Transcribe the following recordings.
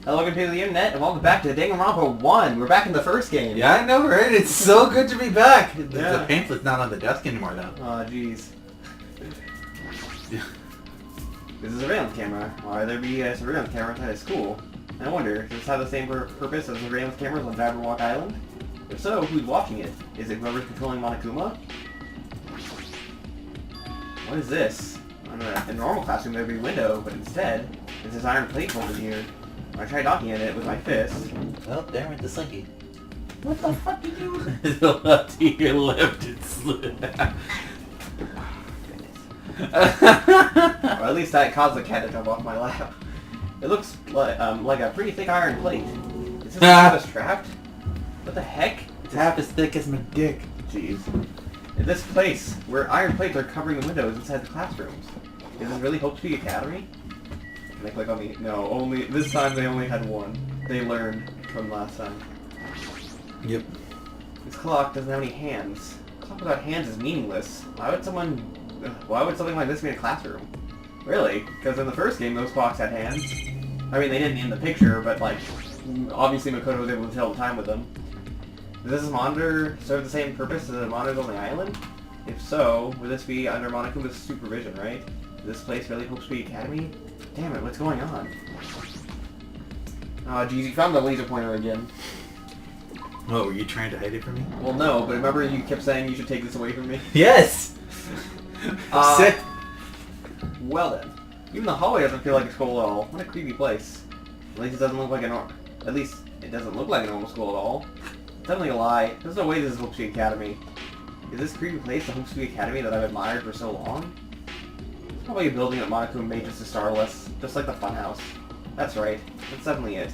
Hello, welcome to the internet, and welcome back to Danganronpa 1. We're back in the first game. Yeah, I know, right? It's so good to be back. The pamphlet's not on the desk anymore, though. Oh, jeez. This is a surveillance camera. Why there be a surveillance camera inside a school? I wonder, does this have the same purpose as surveillance cameras on Jabberwock Island? If so, who's watching it? Is it whoever's controlling Monokuma? What is this? In a normal classroom there'd be a window, but instead, there's this iron plate holding here. When I tried knocking at it with my fist. Well, there went the slinky. What the fuck did you do? The left to your left, it slid. Or at least that caused the cat to jump off my lap. It looks like a pretty thick iron plate. Is this us trapped? What the heck? It's half as thick as my dick. Jeez. In this place, where iron plates are covering the windows inside the classrooms. Is this really Hope Speed Academy? Can I click on the... No, only... This time they only had one. They learned from last time. Yep. This clock doesn't have any hands. A clock without hands is meaningless. Why would something like this be in a classroom? Really? Because in the first game, those clocks had hands. I mean, they didn't in the picture, but, like, obviously Makoto was able to tell the time with them. Does this monitor serve the same purpose as the monitors on the island? If so, would this be under Monokuma's supervision, right? Is this place really Hope Speed Academy? Damn it, what's going on? Oh, geez, you found the laser pointer again. What, were you trying to hide it from me? Well, no, but remember you kept saying you should take this away from me? Yes! Sick. Well then. Even the hallway doesn't feel like a school at all. What a creepy place. At least it doesn't look like At least it doesn't look like a normal school at all. It's definitely a lie. There's no way this is Hope Speed Academy. Is this creepy place the Hope Speed Academy that I've admired for so long? It's probably a building that Monokuma made just to startle us, just like the funhouse. That's right. That's definitely it.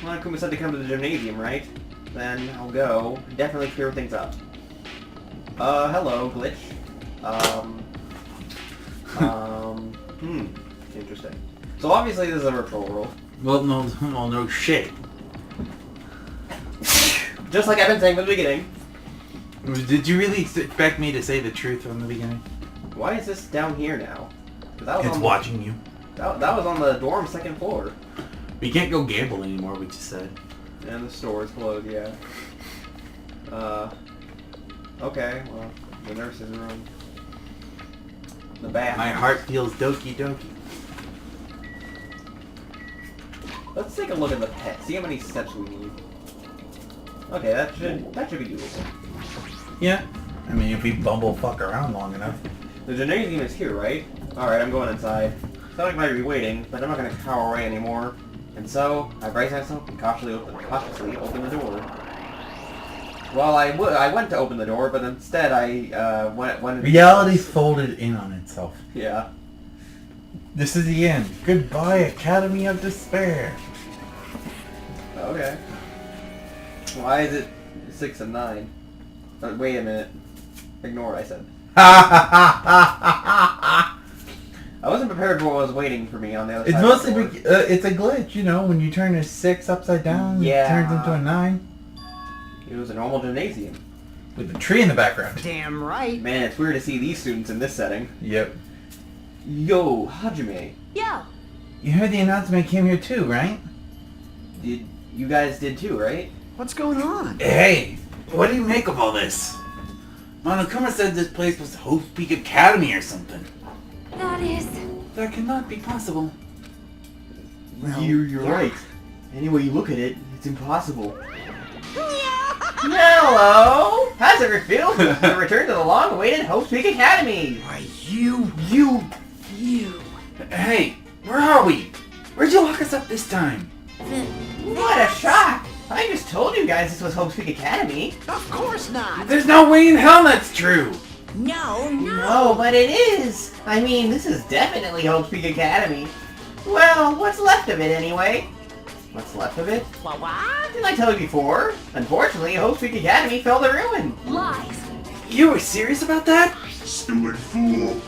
Monokuma said to come to the gymnasium, right? Then I'll go. Definitely clear things up. Hello, glitch. Interesting. So obviously this is a virtual world. Well, no shit. Just like I've been saying from the beginning. Did you really expect me to say the truth from the beginning? Why is this down here now? That was it's watching you. That was on the dorm second floor. We can't go gamble anymore, we just said. And the store is closed, yeah. Okay, well, the nurse's room. The bath. My heart feels doki doki. Let's take a look at the pet, see how many steps we need. Okay, that should be doable. Yeah. I mean, if we bumblefuck around long enough. The gymnasium is here, right? Alright, I'm going inside. Thought I might be waiting, but I'm not going to cower away anymore. And so, I brace myself and cautiously open the door. Well, I went to open the door, but instead I went... Reality's folded in on itself. Yeah. This is the end. Goodbye, Academy of Despair. Okay. Why is it 6 and 9? Wait a minute. Ignore what I said. I wasn't prepared for what was waiting for me on the other side. It's mostly it's a glitch, you know, when you turn a 6 upside down, it turns into a 9. It was a normal gymnasium. With a tree in the background. Damn right. Man, it's weird to see these students in this setting. Yep. Yo, Hajime. Yeah. You heard the announcement came here too, right? You guys did too, right? What's going on? Hey, what do you make of all this? Monokuma said this place was Hope Peak Academy or something. That cannot be possible. Well, you're right. Any way you look at it, it's impossible. Hello! How's it feel to return to the long-awaited Hope Peak Academy? Why, you... Hey, where are we? Where'd you lock us up this time? What a shock! I just told you guys this was Hope Peak Academy. Of course not. There's no way in hell that's true. No, but it is. I mean, this is definitely Hope Peak Academy. Well, what's left of it anyway? What's left of it? What? Didn't I tell you before? Unfortunately, Hope Peak Academy fell to ruin. Lies. You were serious about that? Silly fool.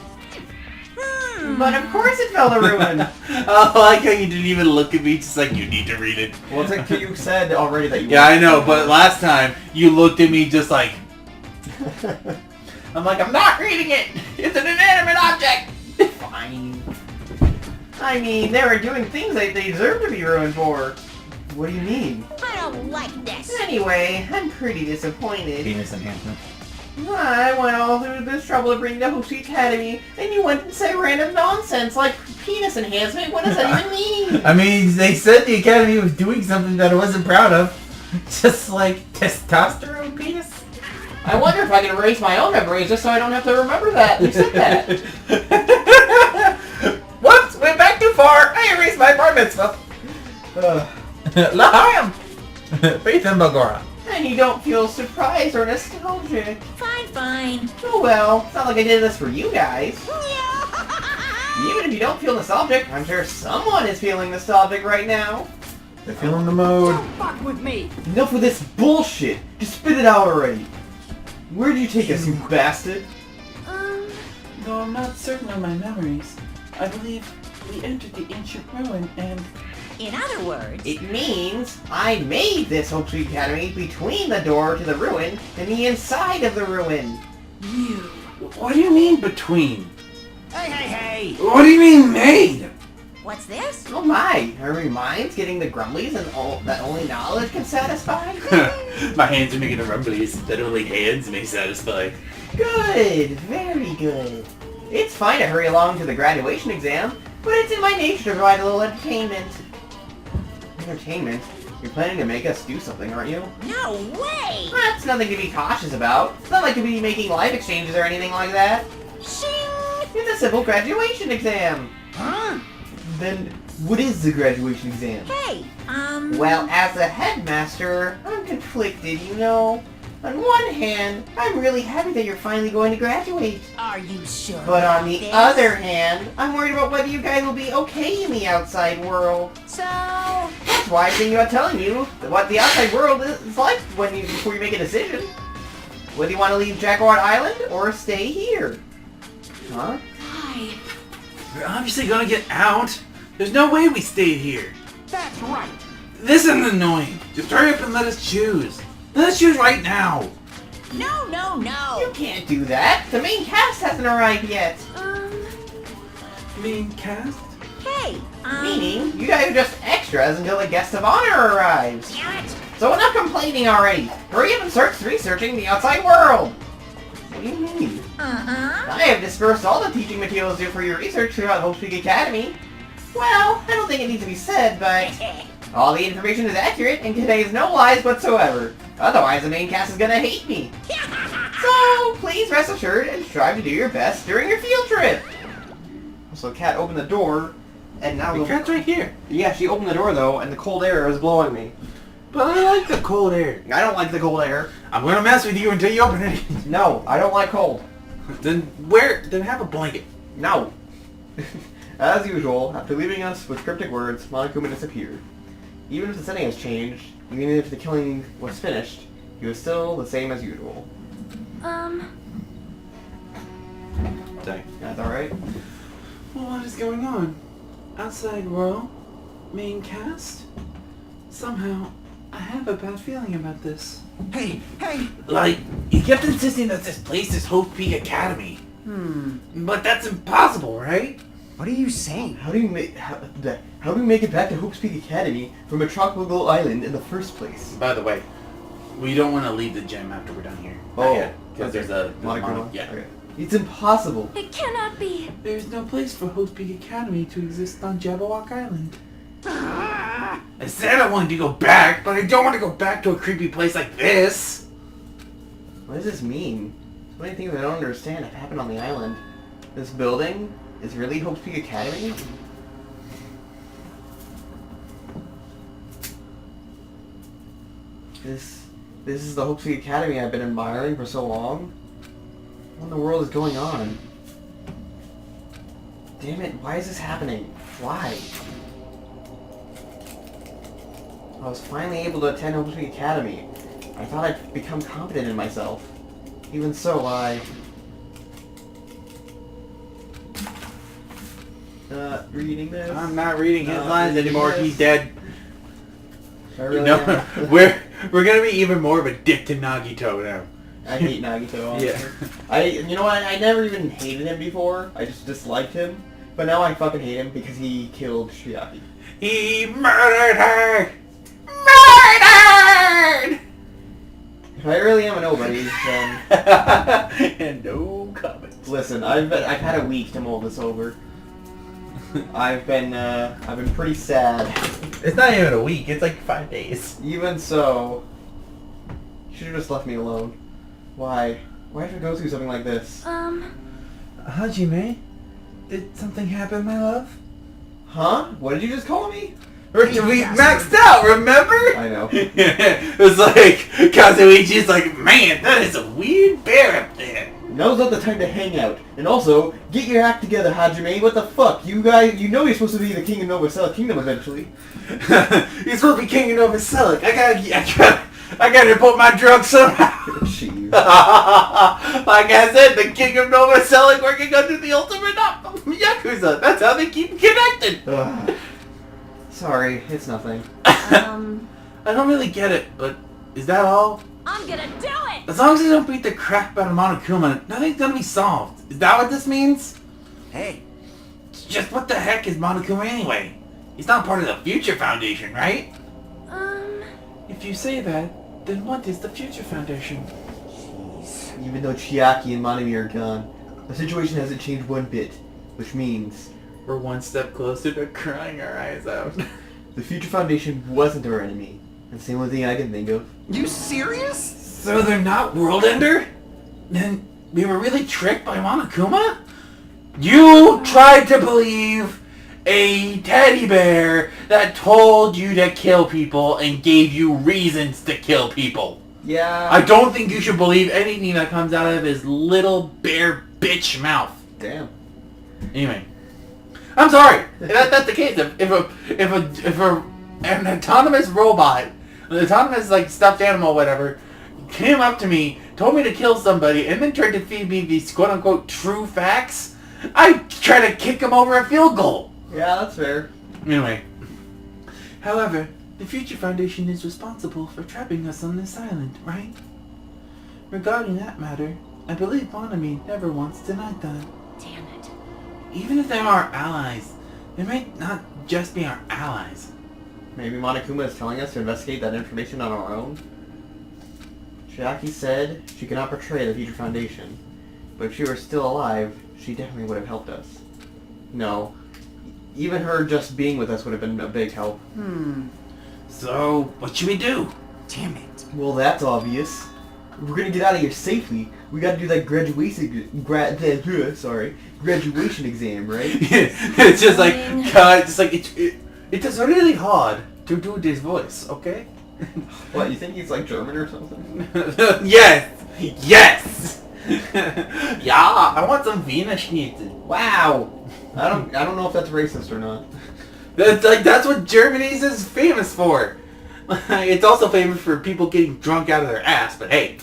But of course it fell to ruin. I like how you didn't even look at me, just like, you need to read it. Well, it's like you said already that you Yeah, I know, but last time, you looked at me just like... I'm like, I'm not reading it! It's an inanimate object! Fine. I mean, they were doing things that they deserve to be ruined for. What do you mean? I don't like this. Anyway, I'm pretty disappointed. Penis enhancement. I went all through this trouble to bring the Hoopsie Academy, and you went and say random nonsense like penis enhancement. What does that even mean? I mean, they said the Academy was doing something that I wasn't proud of. Just like testosterone penis. I wonder if I can erase my own memories just so I don't have to remember that. You said that. Whoops! Went back too far! I erased my bar mitzvah! L'chaim! Faith in Bagora. And you don't feel surprised or nostalgic. Fine. Oh well, it's not like I did this for you guys. Even if you don't feel nostalgic, I'm sure someone is feeling nostalgic right now. They're feeling the mode. Don't fuck with me. Enough with this bullshit! Just spit it out already! Where did you take us, you bastard? Though I'm not certain of my memories, I believe we entered the ancient ruin and... In other words, It means I made this Hoopsie Academy between the door to the ruin and the inside of the ruin. you. What do you mean between? Hey. What do you mean made? What's this? Oh my, are your minds getting the grumblies and all that only knowledge can satisfy? My hands are making the rumblies that only hands may satisfy. Good, very good. It's fine to hurry along to the graduation exam, but it's in my nature to provide a little entertainment. Entertainment? You're planning to make us do something, aren't you? No way. That's nothing to be cautious about. It's not like to be making life exchanges or anything like that. Shing. It's a simple graduation exam. Huh? Then, what is the graduation exam? Hey. Well, as a headmaster, I'm conflicted, you know. On one hand, I'm really happy that you're finally going to graduate. Are you sure? But on about the this? other hand, I'm worried about whether you guys will be okay in the outside world. So. That's why I'm thinking about telling you what the outside world is like before you make a decision. Whether you want to leave JustBored Island or stay here. Huh? Why? We're obviously gonna get out. There's no way we stay here. That's right. This is annoying. Just hurry up and let us choose. Let us choose right now. No. You can't do that. The main cast hasn't arrived yet. Main cast? Hey. Meaning, you guys are just extras until the guest of honor arrives. Damn it. So enough complaining already. Hurry up and start researching the outside world. What do you mean? I have dispersed all the teaching materials due for your research throughout Hoopsie Academy. Well, I don't think it needs to be said, but all the information is accurate and contains no lies whatsoever. Otherwise, the main cast is gonna hate me. So, please rest assured and strive to do your best during your field trip. So, Kat opened the door, and now The cat's right here. Yeah, she opened the door though, and the cold air is blowing me. But I like the cold air. I don't like the cold air. I'm gonna mess with you until you open it. No, I don't like cold. Then have a blanket. No. As usual, after leaving us with cryptic words, Monokuma disappeared. Even if the setting has changed, even if the killing was finished, he was still the same as usual. Dang. That's alright? Well, what is going on? Outside world? Main cast? Somehow, I have a bad feeling about this. Hey. Like, you kept insisting that this place is Hope Peak Academy. But that's impossible, right? What are you saying? How do we make it back to Hope's Peak Academy from a tropical island in the first place? By the way, we don't want to leave the gym after we're done here. Oh, because there's a Monokuma? yeah. Okay. It's impossible. It cannot be. There's no place for Hope Peak Academy to exist on Jabberwock Island. I said I wanted to go back, but I don't want to go back to a creepy place like this. What does this mean? So many things I don't understand have happened on the island. This building is really Hope's Peak Academy? This is the Hope's Peak Academy I've been admiring for so long? What in the world is going on? Damn it, why is this happening? Why? I was finally able to attend Hope's Peak Academy. I thought I'd become confident in myself. Even so, reading this. I'm not reading his lines reading anymore. this. He's dead. I really No, am. we're gonna be even more of a dick to Nagito now. I hate Nagito. Honestly. Yeah. You know what? I never even hated him before. I just disliked him. But now I fucking hate him because he killed Shiaki. He murdered her. Jen. And no comments. Listen, I've had a week to mull this over. I've been pretty sad. It's not even a week. It's like 5 days. Even so, you should have just left me alone. Why? Why have to go through something like this? Hajime, did something happen, my love? Huh? What did you just call me? We maxed out, remember? I know. It was like, Kazuichi's like, man, that is a weird bear up there. Now's not the time to hang out. And also, get your act together, Hajime. What the fuck? You guys, you know you're supposed to be the king of Nova Cell Kingdom eventually. You're supposed to be king of Nova Celic. I gotta report my drugs somehow. Jeez. Like I said, the king of Nova Celic working under the ultimate Yakuza. That's how they keep connected. Sorry, it's nothing. I don't really get it, but is that all? I'm gonna do it! As long as you don't beat the crap out of Monokuma, nothing's gonna be solved. Is that what this means? Hey. Just what the heck is Monokuma anyway? He's not part of the Future Foundation, right? If you say that, then what is the Future Foundation? Jeez. Even though Chiaki and Manami are gone, the situation hasn't changed one bit, which means we're one step closer to crying our eyes out. the Future Foundation wasn't our enemy. That's the only thing I can think of. You serious? So they're not World Ender? Then we were really tricked by Monokuma? You tried to believe a teddy bear that told you to kill people and gave you reasons to kill people. Yeah. I don't think you should believe anything that comes out of his little bear bitch mouth. Damn. Anyway, I'm sorry. If that's the case. If an autonomous robot, an autonomous like stuffed animal, whatever, came up to me, told me to kill somebody, and then tried to feed me these quote unquote true facts, I'd try to kick him over a field goal. Yeah, that's fair. Anyway. However, the Future Foundation is responsible for trapping us on this island, right? Regarding that matter, I believe Bonami never once denied that. Damn it. Even if they are our allies, they might not just be our allies. Maybe Monokuma is telling us to investigate that information on our own? Chiaki said she could not betray the Future Foundation, but if she were still alive, she definitely would have helped us. No. Even her just being with us would have been a big help. So, what should we do? Damn it. Well, that's obvious. If we're gonna get out of here safely, we gotta do that graduation exam, right? It's just like, God, it's like, it is really hard to do this voice, okay? What, you think he's like German or something? Yes! Yes! Yeah, I want some Wiener Schnitzel. Wow! I don't know if that's racist or not. That's what Germany's is famous for. It's also famous for people getting drunk out of their ass, but hey.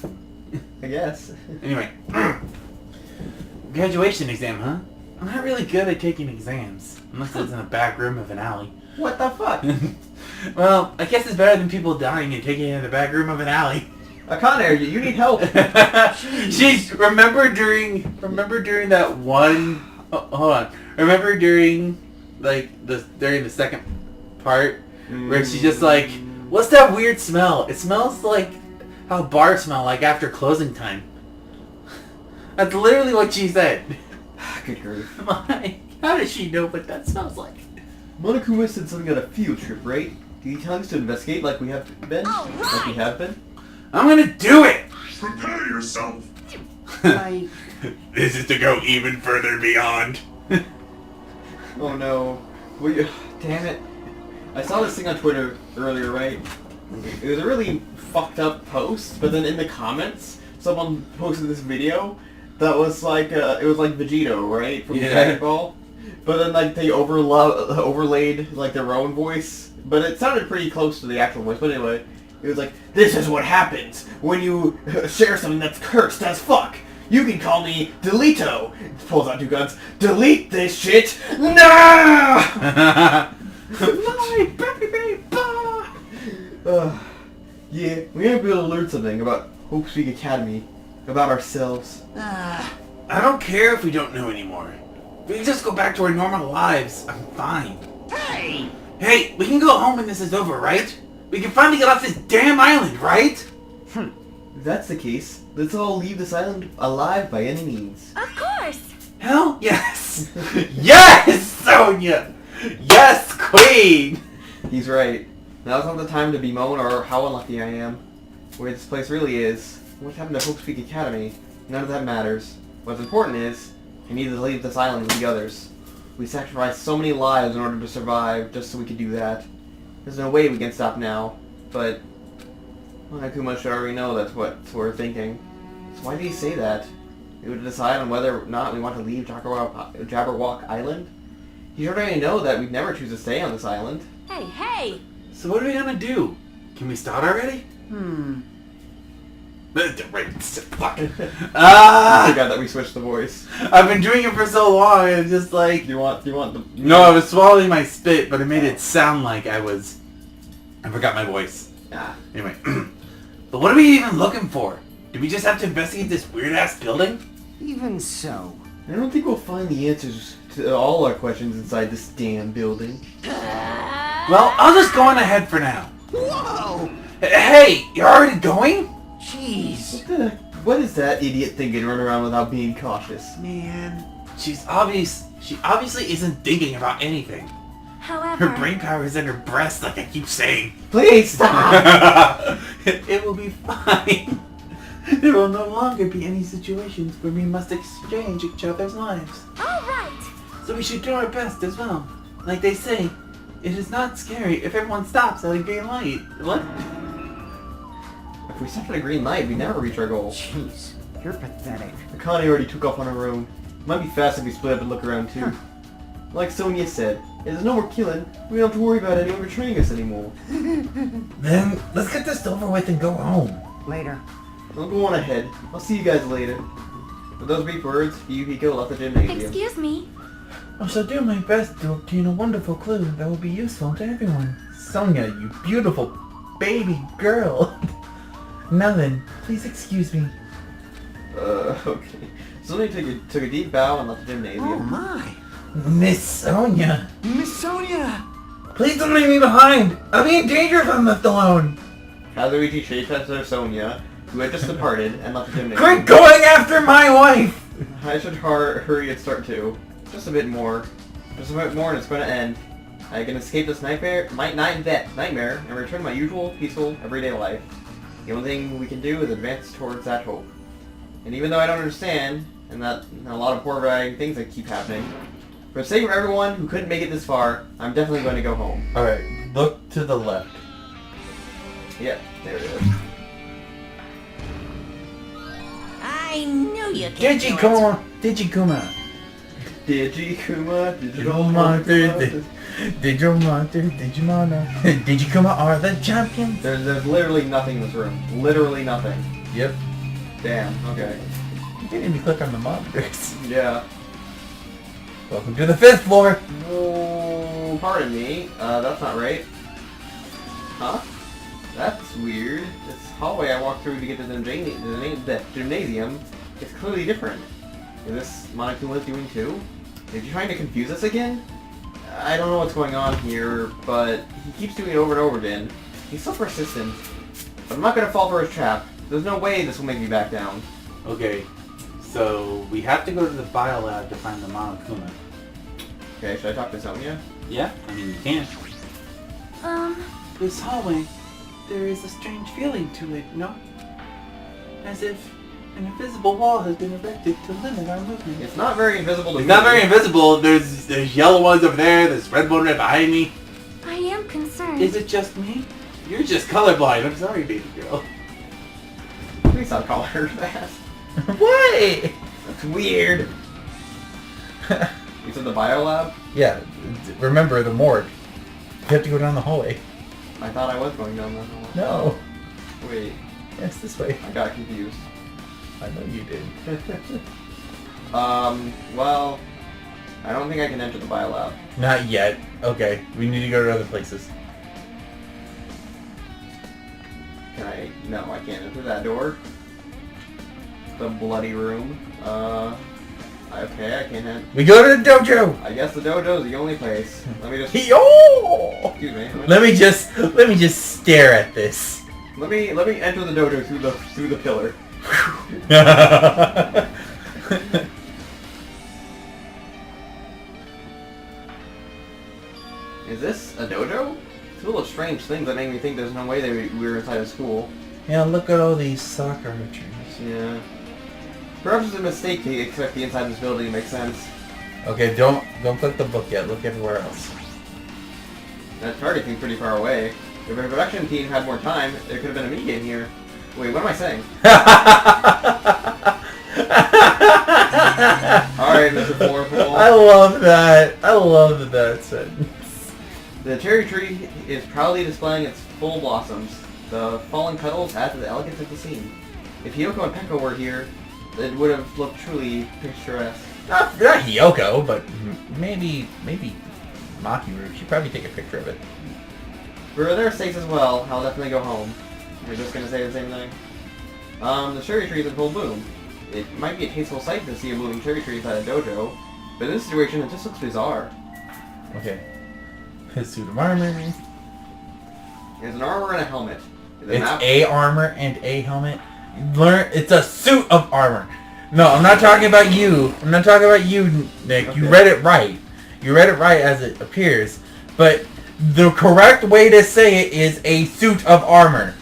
I guess. Anyway. Graduation exam, huh? I'm not really good at taking exams. Unless it's in a back room of an alley. What the fuck? Well, I guess it's better than people dying and taking it in the back room of an alley. I can't hear you. You need help. Remember during that one... Oh, hold on. Remember during the second part where she's just like, what's that weird smell? It smells like how bars smell like after closing time. That's literally what she said. Good grief. How does she know what that smells like? Monokuma said something on a field trip, right? Did he tell us to investigate like we have been? Like we have been? I'm gonna do it! Prepare yourself. This is to go even further beyond. Oh no. Damn it. I saw this thing on Twitter earlier, right? It was a really fucked up post, but then in the comments, someone posted this video that was like, it was like Vegito, right? From Dragon Ball. But then like they overlaid like their own voice, but it sounded pretty close to the actual voice. But anyway, it was like, this is what happens when you share something that's cursed as fuck. You can call me Delito. Pulls out two guns. Delete this shit now! My baby! Yeah, we might be able to learn something about Hope Speak Academy, about ourselves. I don't care if we don't know anymore. We can just go back to our normal lives. I'm fine. Hey! Hey, we can go home when this is over, right? We can finally get off this damn island, right? If that's the case, let's all leave this island alive by any means. Of course! Hell yes! Yes, Sonia! Yes, Queen! He's right. Now's not the time to bemoan or how unlucky I am. Where this place really is, what happened to Hope Peak Academy, none of that matters. What's important is, I need to leave this island with the others. We sacrificed so many lives in order to survive, just so we could do that. There's no way we can stop now, but... Well, Akuma should already know that's what we're thinking. So why did he say that? We would decide on whether or not we want to leave Jabberwock Island? He should already know that we'd never choose to stay on this island. Hey, hey! So what are we gonna do? Can we start already? Fuck. I forgot that we switched the voice. I've been doing it for so long, and it's just like... Do you want the... No, I was swallowing my spit, but it made it sound like I was... I forgot my voice. Ah. Anyway. But what are we even looking for? Do we just have to investigate this weird-ass building? Even so. I don't think we'll find the answers to all our questions inside this damn building. Well, I'll just go on ahead for now. Whoa! Hey, you're already going? Jeez. What is that idiot thinking running around without being cautious? Man. She obviously isn't thinking about anything. However... Her brain power is in her breast, like I keep saying. Please stop! It will be fine. There will no longer be any situations where we must exchange each other's lives. Alright! So we should do our best as well. Like they say, it is not scary if everyone stops at a green light. What? If we stopped at a green light, we'd never reach our goal. Jeez. You're pathetic. Akane already took off on her own. Might be fast if we split up and look around too. Like Sonia said, if there's no more killing, we don't have to worry about anyone betraying us anymore. Then let's get this over with and go home. Later. I'll go on ahead. I'll see you guys later. With those brief words, Yukiko left the gymnasium. Excuse me. I shall do my best to obtain a wonderful clue that will be useful to everyone. Sonia, you beautiful baby girl. Now then, please excuse me. Okay. Sonia took a deep bow and left the Oh gymnasium. my. Miss Sonia, Miss Sonia! please don't leave me behind. I'll be in danger if I'm left alone. Kazuichi shaped after Sonia, who had just departed, and left the gymnasium. Quit going after my wife! I should hurry and start too. Just a bit more. Just a bit more and it's going to end. I can escape this nightmare and return to my usual, peaceful, everyday life. The only thing we can do is advance towards that hope. And even though I don't understand, and that a lot of horrifying things that keep happening, for the sake of everyone who couldn't make it this far, I'm definitely going to go home. Alright, look to the left. Yep, there it is. I knew you could do it. Digikuma! Digikuma, Digital Monster, Digimon, Digikuma are the champions. There's literally nothing in this room. Literally nothing. Yep. Damn, okay. You didn't even click on the monsters. Yeah. Welcome to the 5th floor. Oh, pardon me. That's not right. Huh? That's weird. This hallway I walked through to get to the gymnasium is clearly different. Is this Monokuma doing too? Is he trying to confuse us again? I don't know what's going on here, but he keeps doing it over and over again. He's so persistent. But I'm not gonna fall for his trap. There's no way this will make me back down. Okay, so we have to go to the biolab to find the Monokuma. Okay, should I talk to Sonia? Yeah, I mean you can. This hallway, there is a strange feeling to it, no? As if an invisible wall has been erected to limit our movement. It's not very invisible to me. It's not very invisible. There's yellow ones over there. There's red one right behind me. I am concerned. Is it just me? You're just colorblind. I'm sorry, baby girl. Please stop calling her that. What? That's weird. You said the biolab? Yeah, remember the morgue. You have to go down the hallway. I thought I was going down that hallway. No. Wait, Yes, this way. I got confused. I know you did. Well, I don't think I can enter the biolab. Not yet. Okay, we need to go to other places. Can I? No, I can't enter that door. The bloody room. Okay, I can't enter. We go to the dojo. I guess the dojo is the only place. Let me just... Yo! Excuse me. Let me just stare at this. Let me enter the dojo through the pillar. Is this a dojo? It's full of strange things that make me think there's no way we were inside a school. Yeah, look at all these soccer archers. Yeah. Perhaps it's a mistake to expect the inside of this building to make sense. Okay, don't click the book yet. Look everywhere else. That target seems pretty far away. If our production team had more time, there could have been a mini game here. Wait, what am I saying? Alright, Mr. Floorful. I love that. I love that sentence. The cherry tree is proudly displaying its full blossoms. The fallen petals add to the elegance of the scene. If Hiyoko and Peko were here, it would have looked truly picturesque. Not Hiyoko, but maybe Makiru. She'd probably take a picture of it. For their sakes as well, I'll definitely go home. You're just gonna say the same thing? The cherry tree is in full bloom. It might be a tasteful sight to see a blooming cherry tree inside a dojo, but in this situation it just looks bizarre. Okay. His suit of armor. There's an armor and a helmet. It's a armor and a helmet. Learn. It's a suit of armor. No, I'm not talking about you. I'm not talking about you, Nick. Okay. You read it right. You read it right as it appears. But the correct way to say it is a suit of armor.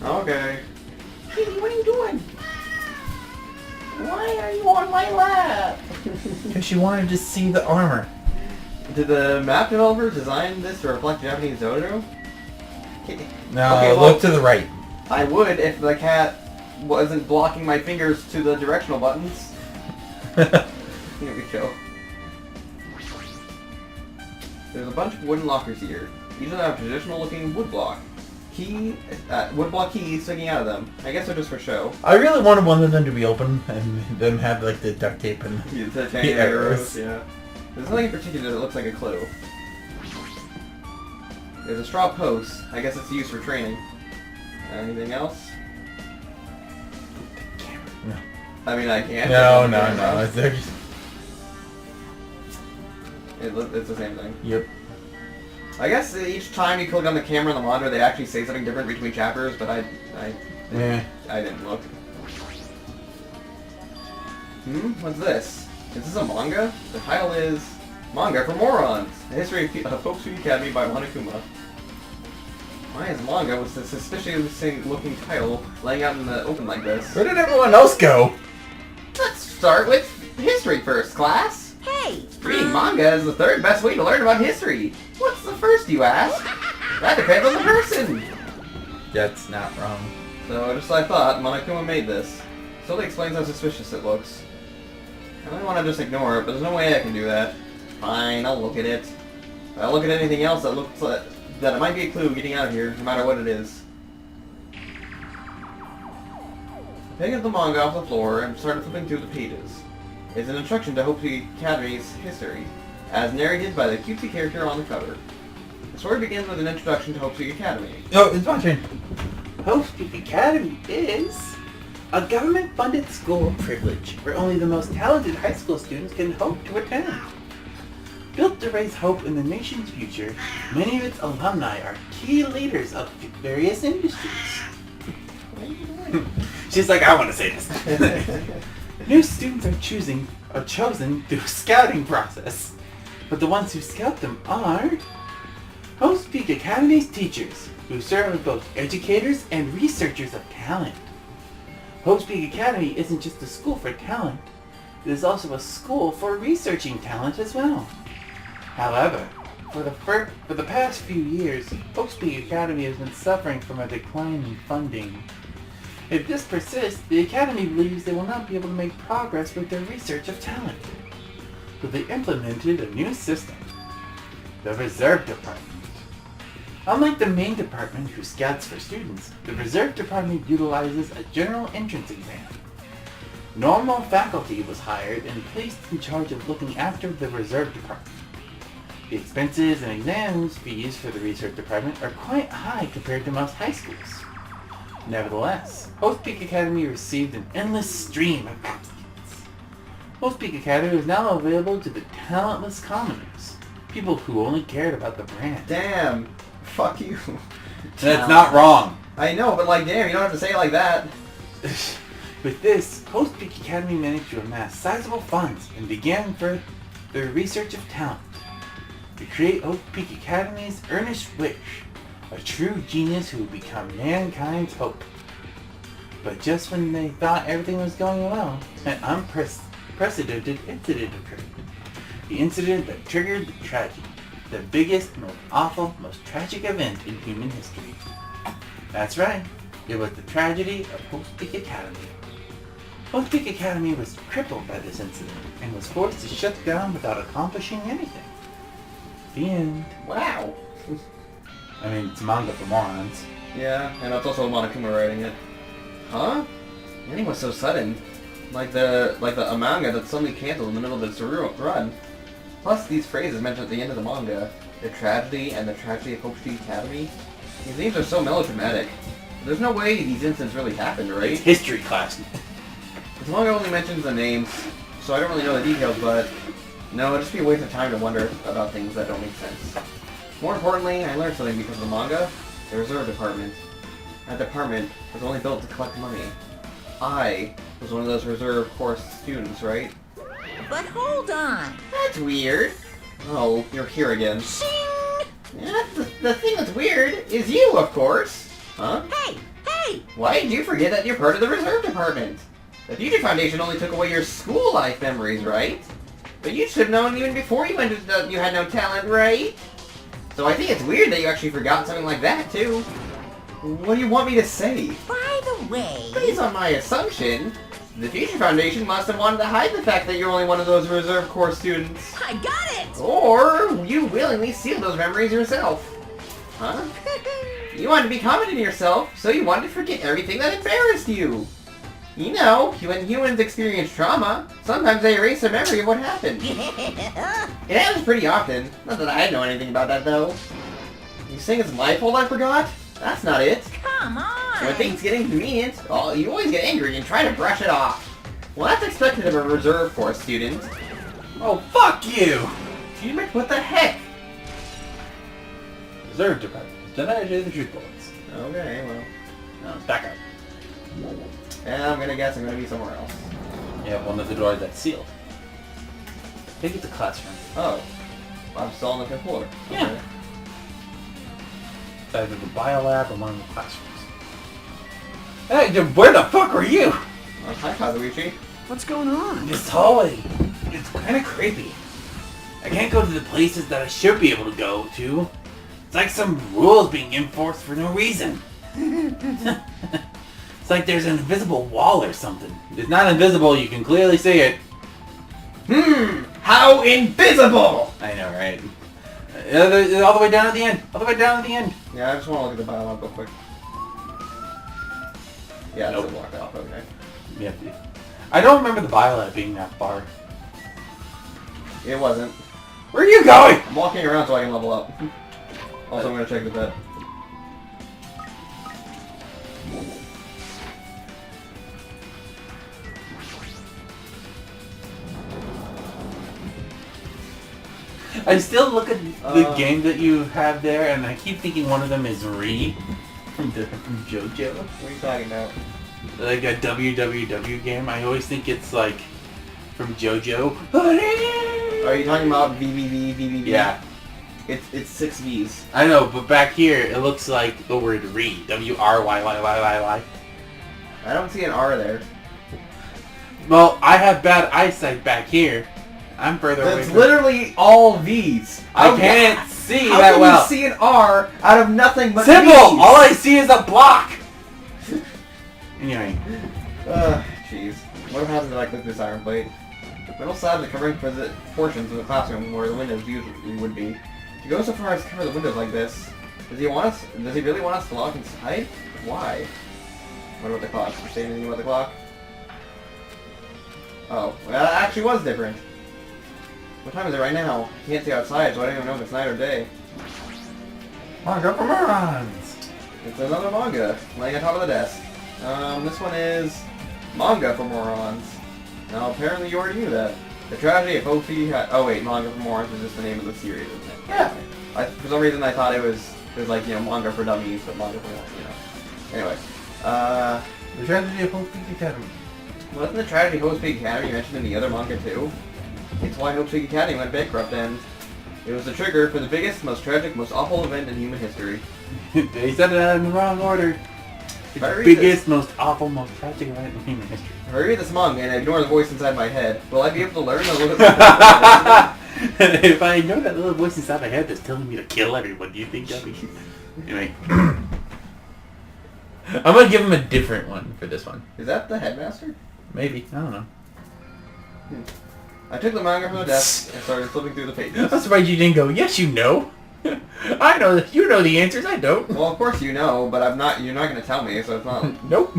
Okay. Kitty, what are you doing? Why are you on my lap? Because she wanted to see the armor. Did the map developers design this to reflect Japanese dojo? No, okay, look to the right. I would if the cat wasn't blocking my fingers to the directional buttons. Here we go. There's a bunch of wooden lockers here. Each of them have traditional looking woodblock keys sticking out of them. I guess they're just for show. I really wanted one of them to be open and them have like the duct tape and the arrows. Yeah. There's nothing in particular that looks like a clue. There's a straw post. I guess it's used for training. Anything else? No. I mean, I can't. No. It's the same thing. Yep. I guess each time you click on the camera on the monitor, they actually say something different between chapters, but I didn't look. What's this? Is this a manga? The title is Manga for Morons, The History of Furry Academy by Monokuma. Why is manga with this suspiciously looking title laying out in the open like this? Where did everyone else go? Let's start with history first, class. Hey! Reading manga is the third best way to learn about history. What's the first, you ask? That depends on the person. That's not wrong. So, just like I thought, Monokuma made this. Still explains how suspicious it looks. I really want to just ignore it, but there's no way I can do that. Fine, I'll look at it. I'll look at anything else that looks like that it might be a clue getting out of here, no matter what it is. I pick up the manga off the floor and started flipping through the pages. It's an introduction to Hope's Academy's history, as narrated by the cutesy character on the cover. The story begins with an introduction to Hope's Academy. Oh, it's my turn. Hope's Academy is a government-funded school of privilege where only the most talented high school students can hope to attend. Built to raise hope in the nation's future, many of its alumni are key leaders of various industries. She's like, I want to say this. New students are chosen through a scouting process, but the ones who scout them are Hope's Peak Academy's teachers, who serve as both educators and researchers of talent. Hope's Peak Academy isn't just a school for talent, it is also a school for researching talent as well. However, for the past few years, Hope's Peak Academy has been suffering from a decline in funding. If this persists, the Academy believes they will not be able to make progress with their research of talent. So they implemented a new system, the Reserve Department. Unlike the main department who scouts for students, the Reserve Department utilizes a general entrance exam. Normal faculty was hired and placed in charge of looking after the Reserve Department. The expenses and exams fees for the Research Department are quite high compared to most high schools. Nevertheless, Hope's Peak Academy received an endless stream of applicants. Hope's Peak Academy is now available to the talentless commoners, people who only cared about the brand. Damn. Fuck you. That's not wrong. I know, but like, damn, you don't have to say it like that. With this, Host Peak Academy managed to amass sizable funds and began for their research of talent. To create Host Peak Academy's earnest wish, a true genius who would become mankind's hope. But just when they thought everything was going well, an unprecedented incident occurred. The incident that triggered the tragedy. The biggest, most awful, most tragic event in human history. That's right. It was the tragedy of Host Peak Academy. Host Peak Academy was crippled by this incident and was forced to shut down without accomplishing anything. The end. Wow. I mean, it's manga for morons. Yeah, and it's also Monokuma writing it. Huh? The ending was so sudden. Like the a manga that suddenly canceled in the middle of its run. Plus, these phrases mentioned at the end of the manga, the tragedy and the tragedy of Host Peak Academy, these names are so melodramatic. There's no way these incidents really happened, right? It's history class. This manga only mentions the names, so I don't really know the details, but no, it'd just be a waste of time to wonder about things that don't make sense. More importantly, I learned something because of the manga, the reserve department. That department was only built to collect money. I was one of those reserve course students, right? But hold on. That's weird. Oh, you're here again. Shing! Yeah, the thing that's weird is you, of course. Huh? Hey! Hey! Why did you forget that you're part of the reserve department? The Future Foundation only took away your school life memories, right? But you should have known even before you went to you had no talent, right? So I think it's weird that you actually forgot something like that, too. What do you want me to say? By the way... Based on my assumption, the Future Foundation must have wanted to hide the fact that you're only one of those reserve corps students. I got it! Or you willingly sealed those memories yourself. Huh? You wanted to be confident in yourself, so you wanted to forget everything that embarrassed you. You know, when humans experience trauma, sometimes they erase their memory of what happened. It happens pretty often. Not that I know anything about that, though. You saying it's my fault I forgot? That's not it. Come on! When things get inconvenient, you always get angry and try to brush it off. Well, that's expected of a reserve force student. Oh, fuck you! What the heck? Reserve department. Then I did the truth bullets. Okay, well. No, back up. And I'm gonna guess I'm gonna be somewhere else. Yeah, one of the doors that's sealed. I think it's a classroom. Oh. I'm still on the fifth floor. Yeah. Okay. It's either the biolab or one of the classrooms. Hey, where the fuck are you? Oh, hi, Kazuichi. What's going on? This hallway. It's kind of creepy. I can't go to the places that I should be able to go to. It's like some rules being enforced for no reason. It's like there's an invisible wall or something. It's not invisible, you can clearly see it. How invisible! I know, right? All the way down at the end. All the way down at the end. Yeah, I just want to look at the biolab real quick. Yeah, Nope. it's blocked off, okay. Yeah. I don't remember the biolab being that far. It wasn't. Where are you going? I'm walking around so I can level up. Also, I'm gonna check the vet. I still look at the game that you have there, and I keep thinking one of them is Re from JoJo. What are you talking about? Like a WWW game. I always think it's like from JoJo. Are you talking about VVV? Yeah. It's 6 V's. I know, but back here it looks like the word Re. WRYYYYY. I don't see an R there. Well, I have bad eyesight back here. I'm further away That's from... literally all V's. I can't see How that can well. you see an R out of nothing but Simple! V's? All I see is a block! Anyway. Jeez. What happens if I click this iron plate? Metal slabs are covering for the portions of the classroom where the windows usually would be. To go so far as to cover the windows like this, does he really want us to lock inside? Why? What about the clock? Did you say anything about the clock? Oh, well, that actually was different. What time is it right now? I can't see outside, so I don't even know if it's night or day. Manga for morons! It's another manga, laying on top of the desk. This one is Manga for Morons. Now, apparently you already knew that. The Tragedy of Ophi had... Oh wait, Manga for Morons is just the name of the series, isn't it? Yeah. For some reason I thought it was like, you know, manga for dummies, but manga for, you know. Anyway, The tragedy of Hope Peak Academy. wasn't the tragedy of Hope's Peak Academy mentioned in the other manga too? It's why Hope's Peak Academy went bankrupt, and it was the trigger for the biggest, most tragic, most awful event in human history. They said it in the wrong order. It's If I the read biggest, most awful, most tragic event in human history. If I read this manga and I ignore the voice inside my head, will I be able to learn a little bit? If I know that little voice inside my head that's telling me to kill everyone, do you think that'd be... Anyway. I'm gonna give him a different one for this one. Is that the headmaster? Maybe. I don't know. I took the manga from the desk and started flipping through the pages. I'm surprised you didn't go, yes you know. I know that you know the answers, I don't. Well, of course you know, but you're not going to tell me, so it's not... Nope.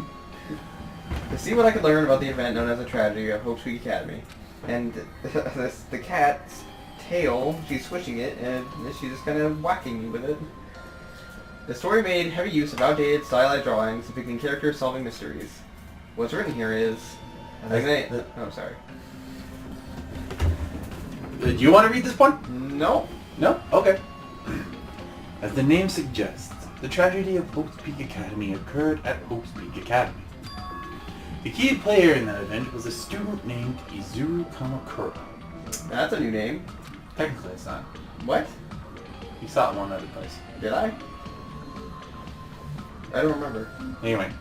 To see what I could learn about the event known as the tragedy of Hope's Peak Academy. And the cat's tail, she's switching it, and she's just kind of whacking me with it. The story made heavy use of outdated stylized drawings depicting characters solving mysteries. What's written here is... Oh, sorry. Do you want to read this one? No. No? Okay. As the name suggests, the tragedy of Hope's Peak Academy occurred at Hope's Peak Academy. The key player in that event was a student named Izuru Kamakura. That's a new name. Technically it's not. What? You saw it one other place. Did I? I don't remember. Anyway,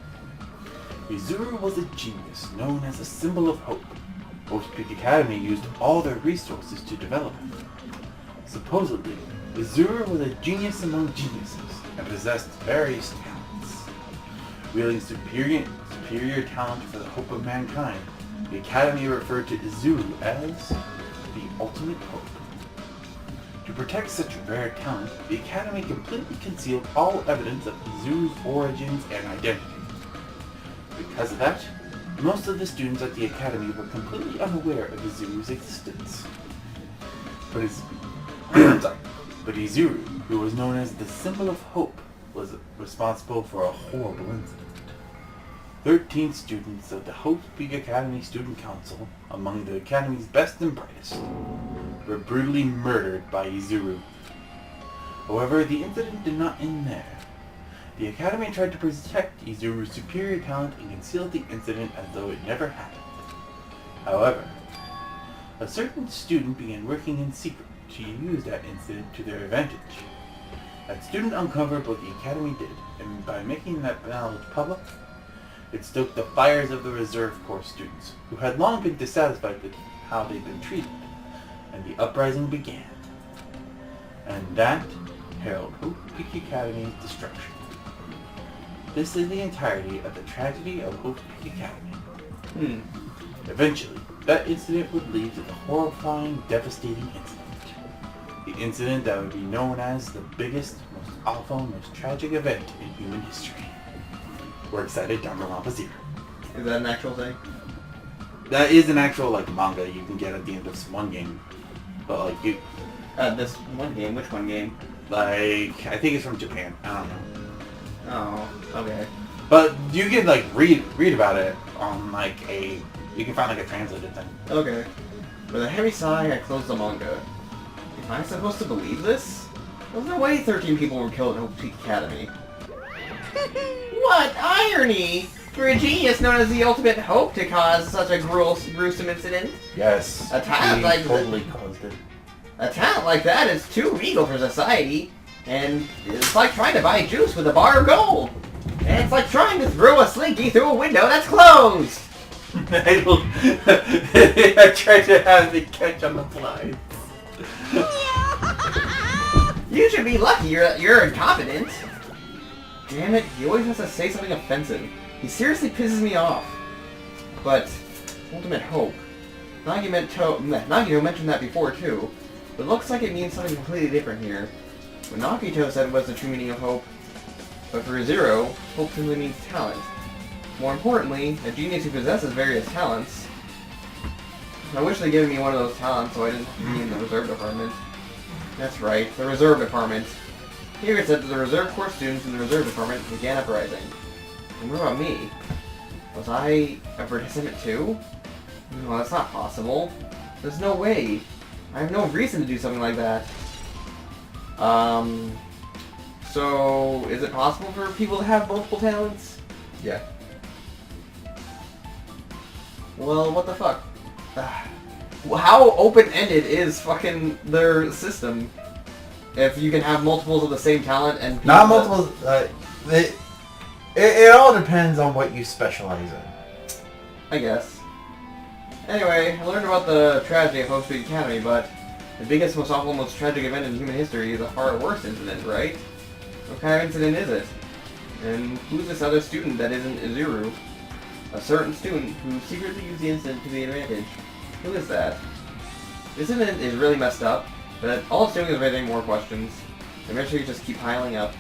Izuru was a genius known as a symbol of hope. Hope's Peak Academy used all their resources to develop him. Supposedly, Izuru was a genius among geniuses and possessed various talents. Wielding superior talent for the hope of mankind, the Academy referred to Izuru as the ultimate hope. To protect such rare talent, the Academy completely concealed all evidence of Izuru's origins and identity. Because of that, most of the students at the Academy were completely unaware of Izuru's existence. But Izuru, who was known as the symbol of hope, was responsible for a horrible incident. 13 students of the Hope's Peak Academy Student Council, among the Academy's best and brightest, were brutally murdered by Izuru. However, the incident did not end there. The Academy tried to protect Izuru's superior talent and concealed the incident as though it never happened. However, a certain student began working in secret to use that incident to their advantage. That student uncovered what the Academy did, and by making that knowledge public, it stoked the fires of the Reserve Corps students, who had long been dissatisfied with how they'd been treated, and the uprising began. And that heralded Hope's Peak Academy's destruction. This is the entirety of the tragedy of Hope's Peak Academy. Eventually, that incident would lead to the horrifying, devastating incident. The incident that would be known as the biggest, most awful, most tragic event in human history. We're excited, Danganronpa's here. Is that an actual thing? That is an actual manga you can get at the end of one game. But This one game? Which one game? I think it's from Japan. I don't know. Oh, okay. But you can read about it on you can find a translated thing. Okay. With a heavy sigh, I closed the manga. Am I supposed to believe this? There's no way 13 people were killed at Hope's Peak Academy. What irony! For a genius known as the ultimate hope to cause such a gruesome incident. Yes. A talent he like totally caused it. A talent like that is too regal for society. And it's like trying to buy juice with a bar of gold. And it's like trying to throw a slinky through a window that's closed. I tried to have the catch on the fly. You should be lucky you're incompetent. Damn it, he always has to say something offensive. He seriously pisses me off. But, ultimate hope. Nagito mentioned that before too, but it looks like it means something completely different here. What Nagito said was the true meaning of hope, but for Zero, hope simply means talent. More importantly, a genius who possesses various talents. I wish they'd given me one of those talents so I didn't have to be in the reserve department. That's right, the reserve department. Here it said that the Reserve Corps students in the reserve department began uprising. And what about me? Was I a participant too? No, that's not possible. There's no way. I have no reason to do something like that. So, is it possible for people to have multiple talents? Yeah. Well, what the fuck? How open-ended is fucking their system? If you can have multiples of the same talent and people Not multiple. It all depends on what you specialize in. I guess. Anyway, I learned about the tragedy of Hope Street Academy, but the biggest, most awful, most tragic event in human history is a far worse incident, right? What kind of incident is it? And who's this other student that isn't Izuru? A certain student who secretly used the incident to the advantage. Who is that? This incident is really messed up, but all it's doing is raising more questions. Eventually just keep piling up.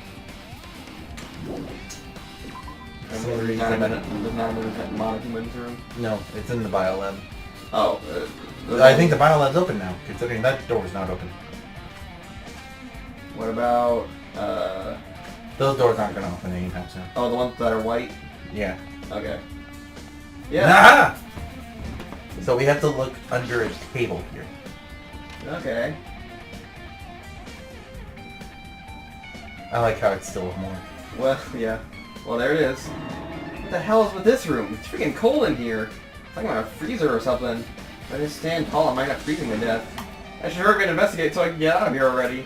There's not a monohuman's room. No, it's in the biolab. Oh. I think the biolab's open now, considering that door is not open. What about, Those doors aren't going to open anytime soon. oh, the ones that are white? Yeah. Okay. Yeah. Ah! So we have to look under a table here. Okay. I like how it's still more. Well, yeah. Well, there it is. What the hell is with this room? It's freaking cold in here. It's like I'm in a freezer or something. If I just stand tall, I might not freezing to death. I should hurry and investigate so I can get out of here already.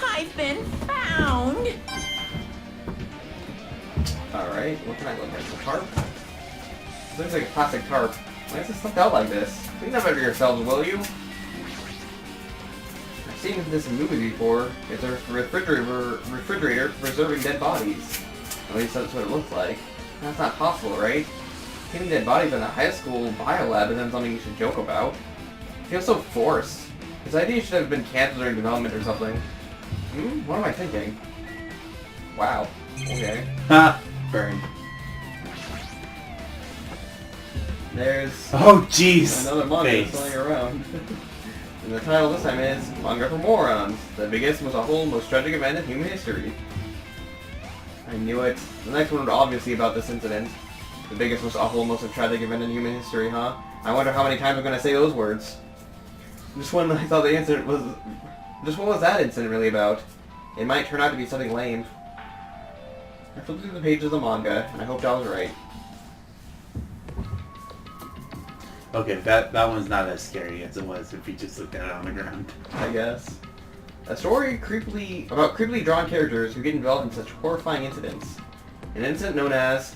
I've been found. Alright, what can I look at? The tarp? It looks like a plastic tarp. Why is this stuffed out like this? Clean up after yourselves, will you? I've seen this in movies before. It's a refrigerator for preserving dead bodies. At least that's what it looks like. That's not possible, right? Keeping dead bodies in a high school biolab isn't something you should joke about. It feels so forced. This idea should have been canceled during development or something. What am I thinking? Wow. Okay. Ha! Burn. There's Oh, jeez. another manga Face. flying around. And the title this time is Manga for Morons, the biggest, most awful, most tragic event in human history. I knew it. The next one would obviously be about this incident. The biggest, most awful, most tragic event in human history, huh? I wonder how many times I'm going to say those words. Just when I thought the incident was... Just what was that incident really about? It might turn out to be something lame. I flipped through the pages of the manga, and I hoped I was right. Okay, that one's not as scary as it was if you just looked at it on the ground. I guess. A story about creepily drawn characters who get involved in such horrifying incidents. An incident known as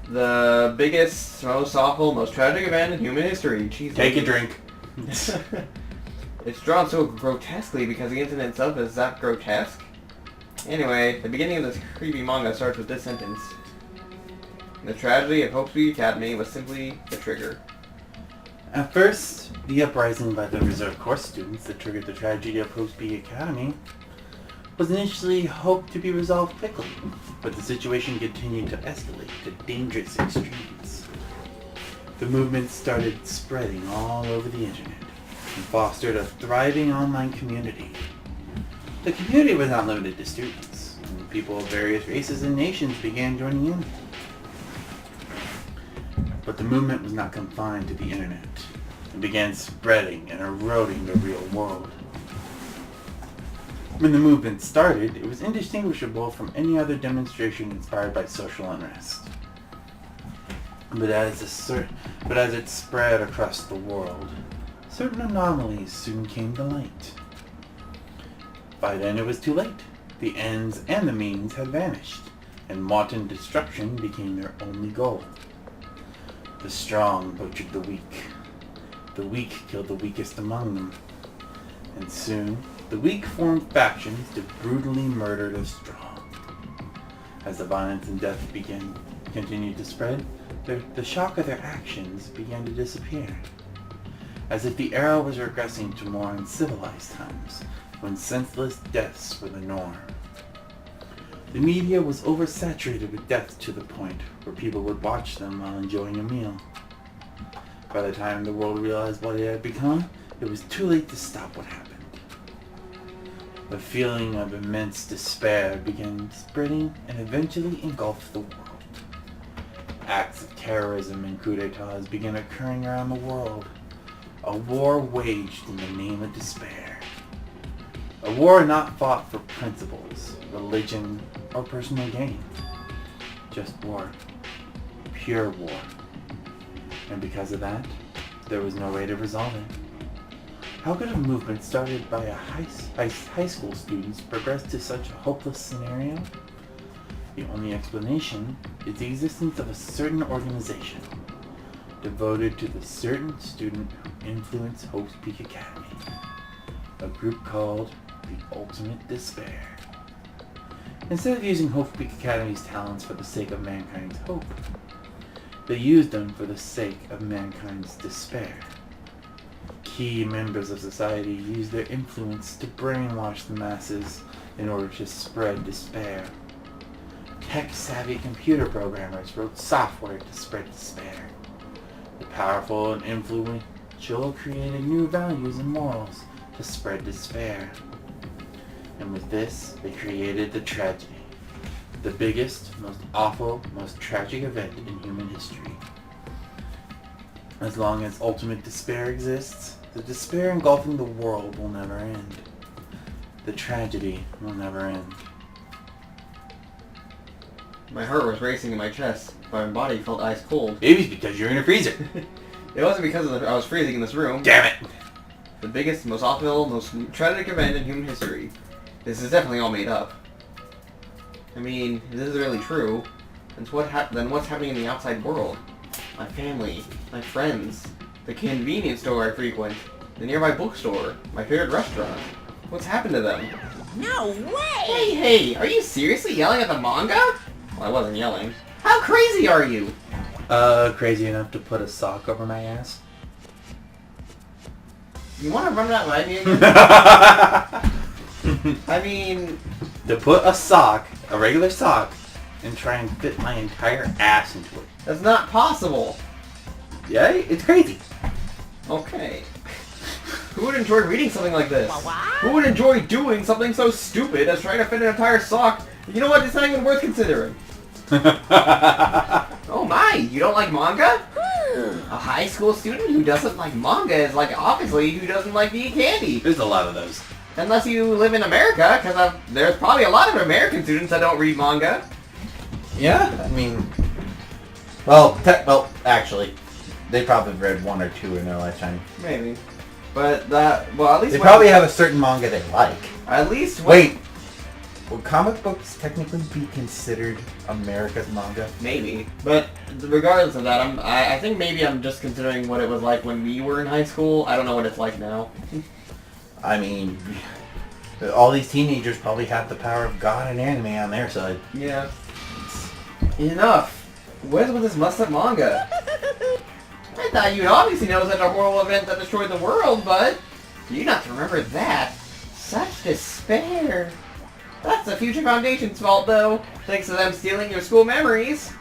the biggest, most awful, most tragic event in human history. Jesus. Take a drink. It's drawn so grotesquely because the incident itself is that grotesque. Anyway, the beginning of this creepy manga starts with this sentence. The tragedy of Hope Street Academy was simply the trigger. At first, the uprising by the reserve course students that triggered the tragedy of Hope Street Academy was initially hoped to be resolved quickly, but the situation continued to escalate to dangerous extremes. The movement started spreading all over the internet and fostered a thriving online community. The community was not limited to students, and people of various races and nations began joining in. But the movement was not confined to the internet. It began spreading and eroding the real world. When the movement started, it was indistinguishable from any other demonstration inspired by social unrest. But as it spread across the world, certain anomalies soon came to light. By then it was too late. The ends and the means had vanished, and wanton destruction became their only goal. The strong butchered the weak. The weak killed the weakest among them. And soon, the weak formed factions to brutally murder the strong. As the violence and death continued to spread, the shock of their actions began to disappear. As if the era was regressing to more uncivilized times, when senseless deaths were the norm. The media was oversaturated with deaths to the point where people would watch them while enjoying a meal. By the time the world realized what it had become, it was too late to stop what happened. A feeling of immense despair began spreading and eventually engulfed the world. Acts of terrorism and coups d'etats began occurring around the world. A war waged in the name of despair. A war not fought for principles, religion, or personal gain. Just war. Pure war. And because of that, there was no way to resolve it. How could a movement started by high school students progress to such a hopeless scenario? The only explanation is the existence of a certain organization devoted to the certain student who influenced Hope's Peak Academy. A group called the Ultimate Despair. Instead of using Hope's Peak Academy's talents for the sake of mankind's hope, they used them for the sake of mankind's despair. Key members of society used their influence to brainwash the masses in order to spread despair. Tech-savvy computer programmers wrote software to spread despair. The powerful and influential created new values and morals to spread despair. And with this, they created the tragedy. The biggest, most awful, most tragic event in human history. As long as ultimate despair exists, the despair engulfing the world will never end. The tragedy will never end. My heart was racing in my chest. My body felt ice cold. Maybe it's because you're in a freezer. It wasn't because I was freezing in this room. Damn it! The biggest, most awful, most tragic event in human history. This is definitely all made up. I mean, if this is really true, then what's happening in the outside world? My family, my friends, the convenience store I frequent, the nearby bookstore, my favorite restaurant. What's happened to them? No way! Hey, are you seriously yelling at the manga? Well, I wasn't yelling. How crazy are you? Crazy enough to put a sock over my ass? You want to run that by me again? I mean... To put a sock, a regular sock, and try and fit my entire ass into it. That's not possible. Yeah, it's crazy. Okay. Who would enjoy reading something like this? What? Who would enjoy doing something so stupid as trying to fit an entire sock? You know what? It's not even worth considering. Oh my, you don't like manga? A high school student who doesn't like manga is like obviously who doesn't like to eat candy. There's a lot of those. Unless you live in America, because there's probably a lot of American students that don't read manga. Yeah, I mean, well, actually, they probably read one or two in their lifetime. Maybe. But at least... They probably have a certain manga they like. At least... Wait, will comic books technically be considered America's manga? Maybe. But regardless of that, I think maybe I'm just considering what it was like when we were in high school. I don't know what it's like now. I mean, all these teenagers probably have the power of God and anime on their side. Yeah. Enough. Where's with this messed up manga? I thought you'd obviously know such a horrible event that destroyed the world, but you not to remember that. Such despair. That's the Future Foundation's fault, though, thanks to them stealing your school memories.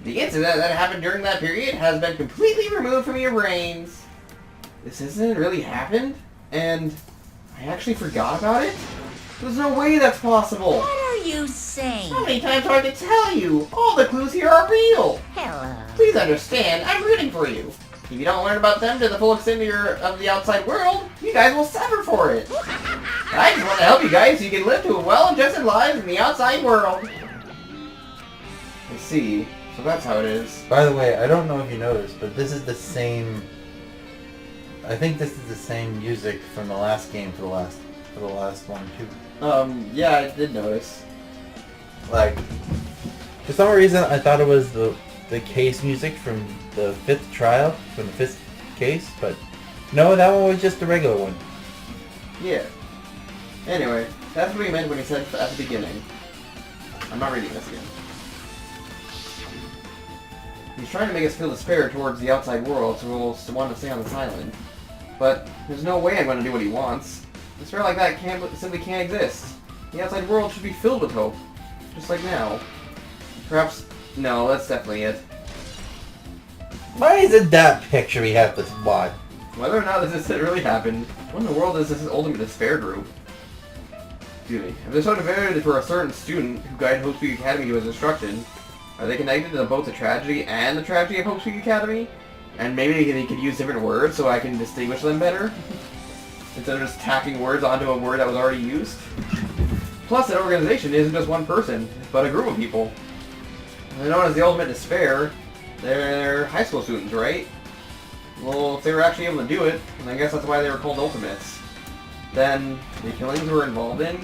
The incident that happened during that period has been completely removed from your brains. This incident really happened, and I actually forgot about it? There's no way that's possible. What are you saying? How many times do I have to tell you? All the clues here are real. Hello. Please understand, I'm rooting for you. If you don't learn about them to the full extent of the outside world, you guys will suffer for it. I just want to help you guys so you can live to a well-adjusted lives in the outside world. I see. So that's how it is. By the way, I don't know if you noticed, but this is the same... I think this is the same music from the last game for the last one, too. Yeah, I did notice. Like, for some reason, I thought it was the case music from the 5th trial, from the 5th case, but no, that one was just the regular one. Yeah. Anyway, that's what he meant when he said at the beginning. I'm not reading this again. He's trying to make us feel despair towards the outside world, so we'll want to stay on this island. But there's no way I'm going to do what he wants. Despair like that simply can't exist. The outside world should be filled with hope. Just like now. Perhaps... No, that's definitely it. Why is it that picture we have to watch? Whether or not this really happened, what in the world is this ultimate despair group? Excuse me. If they're so devoted for a certain student who guided Hope's Peak Academy to his destruction, are they connected to both the tragedy and the tragedy of Hope's Peak Academy? And maybe they could use different words so I can distinguish them better? instead of just tacking words onto a word that was already used. Plus, an organization isn't just one person, but a group of people. They're known as the Ultimate Despair. They're high school students, right? Well, if they were actually able to do it, and I guess that's why they were called Ultimates, then the killings we're involved in,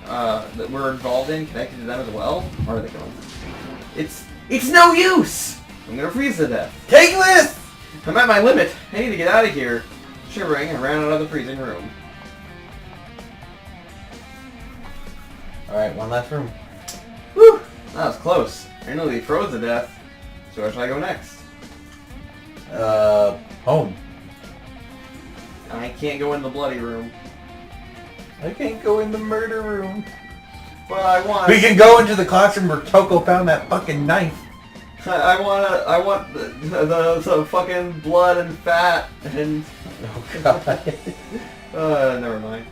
connected to them as well? Or are they killings? It's no use! I'm gonna freeze to death. Take this! I'm at my limit. I need to get out of here. Shivering, I ran out of the freezing room. Alright, one last room. Whew! That was close. I nearly froze to death. So where should I go next? Home. I can't go in the bloody room. I can't go in the murder room. But I want... We can go into the classroom where Toko found that fucking knife. I want the fucking blood and fat and... Oh god. Never mind.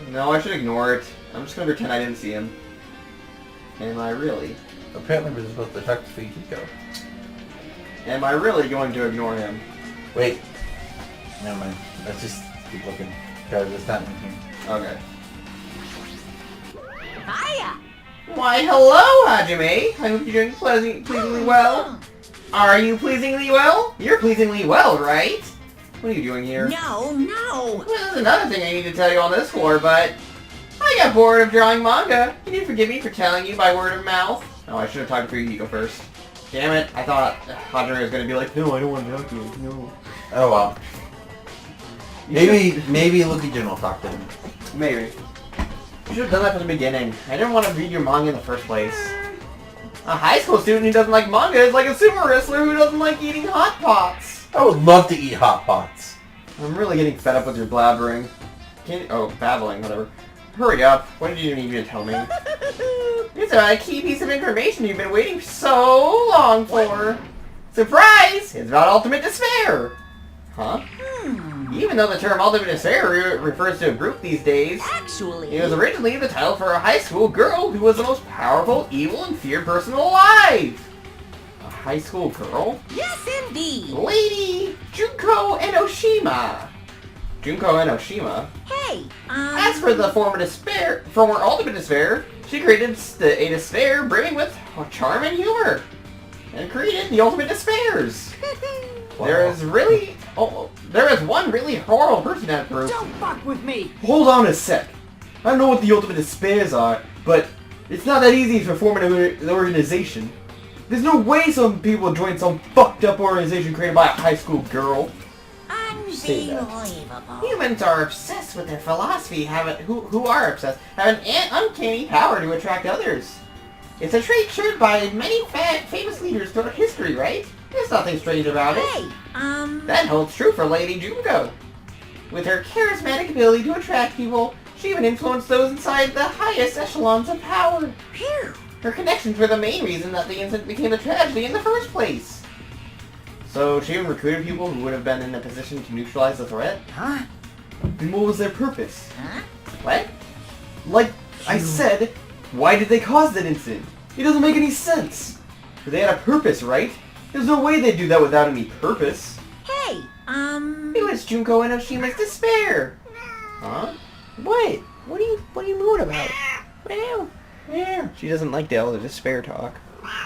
No, I should ignore it. I'm just gonna pretend I didn't see him. Am I really? Apparently we're supposed to talk to Fujiko. Am I really going to ignore him? Wait. Never mind. Let's just keep looking. Because it's not in here. Okay. Hiya! Why, hello, Hajime! I hope you're doing pleasingly well. Are you pleasingly well? You're pleasingly well, right? What are you doing here? No. Well, there's another thing I need to tell you on this floor, but I got bored of drawing manga. Can you forgive me for telling you by word of mouth? Oh, I should have talked to Fujiko first. Damn it, I thought Hajime was gonna be like, no, I don't want to talk to you, no. Oh well. Maybe Lucky Jin will talk to him. Maybe. You should have done that from the beginning. I didn't want to read your manga in the first place. A high school student who doesn't like manga is like a sumo wrestler who doesn't like eating hot pots. I would love to eat hot pots. I'm really getting fed up with your blabbering. Babbling, whatever. Hurry up. What did you need me to tell me? It's a key piece of information you've been waiting so long for. Surprise! It's about Ultimate Despair. Huh? Even though the term Ultimate Despair refers to a group these days, Actually... it was originally the title for a high school girl who was the most powerful, evil, and feared person alive. A high school girl? Yes, indeed! Lady Junko Enoshima. Junko Enoshima? Hey, As for the former Ultimate Despair, she created a despair brimming with charm and humor, and created the Ultimate Despairs. Wow. There is one really horrible person in that group. Don't fuck with me! Hold on a sec. I don't know what the Ultimate Despairs are, but it's not that easy to form an organization. There's no way some people join some fucked up organization created by a high school girl. unbelievable. Humans are obsessed with their philosophy, who are obsessed, have an uncanny power to attract others. It's a trait shared by many famous leaders throughout history, right? There's nothing strange about it. Hey, That holds true for Lady Junko. With her charismatic ability to attract people, she even influenced those inside the highest echelons of power. Phew. Her connections were the main reason that the incident became a tragedy in the first place. So she even recruited people who would have been in a position to neutralize the threat? Huh? And what was their purpose? Huh? What? Like I said, why did they cause that incident? It doesn't make any sense. They had a purpose, right? There's no way they'd do that without any purpose. Hey, It was Junko Enoshima's despair. Huh? What? What are you mood about? Well, yeah. She doesn't like the despair talk.